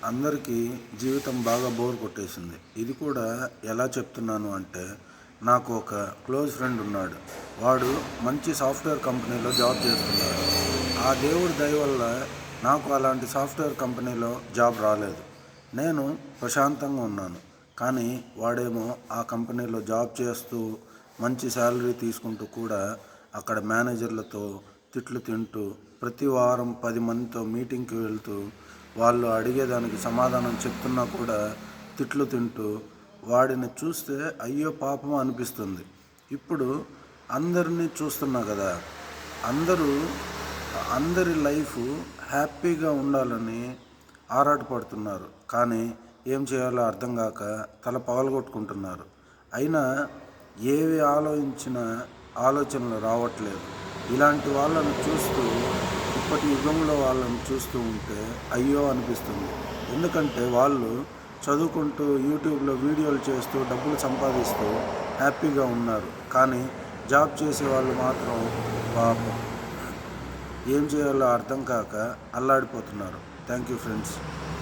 అందరికీ జీవితం బాగా బోర్ కొట్టేసింది. ఇది కూడా ఎలా చెప్తున్నాను అంటే, నాకు ఒక క్లోజ్ ఫ్రెండ్ ఉన్నాడు. వాడు మంచి సాఫ్ట్వేర్ కంపెనీలో జాబ్ చేస్తున్నాడు. ఆ దేవుడి దయ వల్ల నాకు అలాంటి సాఫ్ట్వేర్ కంపెనీలో జాబ్ రాలేదు. నేను ప్రశాంతంగా ఉన్నాను. కానీ వాడేమో ఆ కంపెనీలో జాబ్ చేస్తూ మంచి శాలరీ తీసుకుంటూ కూడా అక్కడ మేనేజర్లతో తిట్లు తింటూ ప్రతి వారం 10 మందితో మీటింగ్కి వెళ్తూ వాళ్ళు అడిగేదానికి సమాధానం చెప్తున్నా కూడా తిట్లు తింటూ వాడిని చూస్తే అయ్యో పాపం అనిపిస్తుంది. ఇప్పుడు అందరినీ చూస్తున్నా కదా, అందరూ అందరి లైఫ్ హ్యాపీగా ఉండాలని ఆరాటపడుతున్నారు. కానీ ఏం చేయాలో అర్థం కాక తల పగలగొట్టుకుంటున్నారు. అయినా ఏవి ఆలోచనలు రావట్లేదు. ఇలాంటి వాళ్ళను చూస్తూ ఇప్పటి యుగంలో వాళ్ళని చూస్తూ ఉంటే అయ్యో అనిపిస్తుంది. ఎందుకంటే వాళ్ళు చదువుకుంటూ యూట్యూబ్లో వీడియోలు చేస్తూ డబ్బులు సంపాదిస్తూ హ్యాపీగా ఉన్నారు. కానీ జాబ్ చేసే వాళ్ళు మాత్రం పాపం ఏం చేయాలో అర్థం కాక అల్లాడిపోతున్నారు. Thank you friends.